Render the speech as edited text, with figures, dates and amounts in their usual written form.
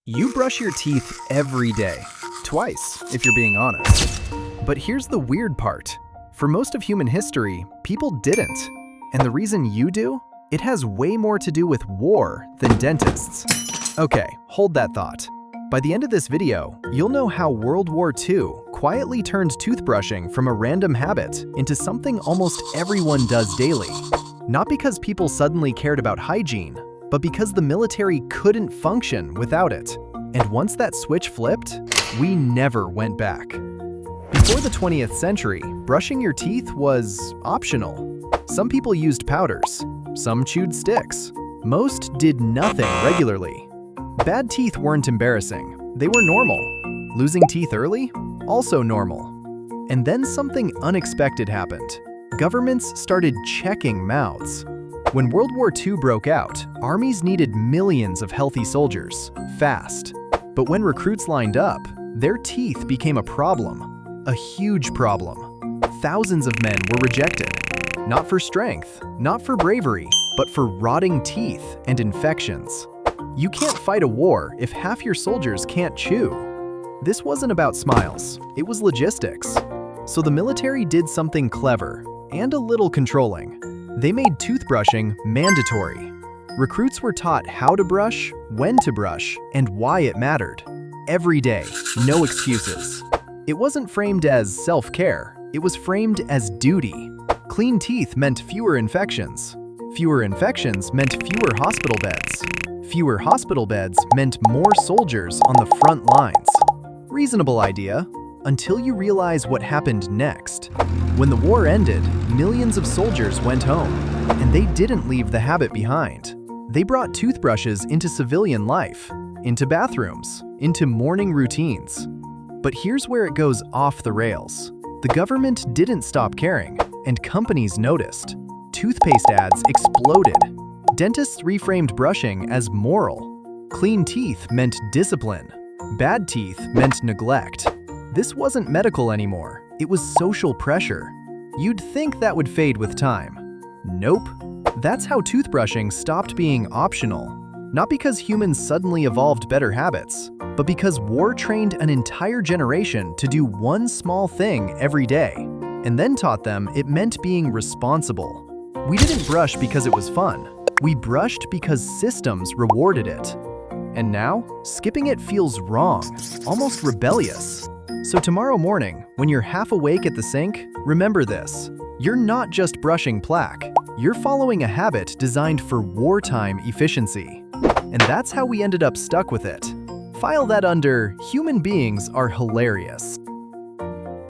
You brush your teeth every day. Twice, if you're being honest. But here's the weird part. For most of human history, people didn't. And the reason you do? It has way more to do with war than dentists. Okay, hold that thought. By the end of this video, you'll know how World War II quietly turned toothbrushing from a random habit into something almost everyone does daily. Not because people suddenly cared about hygiene, but because the military couldn't function without it. And once that switch flipped, we never went back. Before the 20th century, brushing your teeth was optional. Some people used powders, some chewed sticks. Most did nothing regularly. Bad teeth weren't embarrassing, they were normal. Losing teeth early? Also normal. And then something unexpected happened. Governments started checking mouths. When World War II broke out, armies needed millions of healthy soldiers, fast. But when recruits lined up, their teeth became a problem, a huge problem. Thousands of men were rejected, not for strength, not for bravery, but for rotting teeth and infections. You can't fight a war if half your soldiers can't chew. This wasn't about smiles, it was logistics. So the military did something clever and a little controlling. They made toothbrushing mandatory. Recruits were taught how to brush, when to brush, and why it mattered. Every day, no excuses. It wasn't framed as self-care, it was framed as duty. Clean teeth meant fewer infections. Fewer infections meant fewer hospital beds. Fewer hospital beds meant more soldiers on the front lines. Reasonable idea, until you realize what happened next. When the war ended, millions of soldiers went home, and they didn't leave the habit behind. They brought toothbrushes into civilian life, into bathrooms, into morning routines. But here's where it goes off the rails. The government didn't stop caring, and companies noticed. Toothpaste ads exploded. Dentists reframed brushing as moral. Clean teeth meant discipline. Bad teeth meant neglect. This wasn't medical anymore, it was social pressure. You'd think that would fade with time. Nope. That's how toothbrushing stopped being optional. Not because humans suddenly evolved better habits, but because war trained an entire generation to do one small thing every day, and then taught them it meant being responsible. We didn't brush because it was fun. We brushed because systems rewarded it. And now, skipping it feels wrong, almost rebellious. So tomorrow morning, when you're half awake at the sink, remember this. You're not just brushing plaque. You're following a habit designed for wartime efficiency. And that's how we ended up stuck with it. File that under "Human beings are hilarious."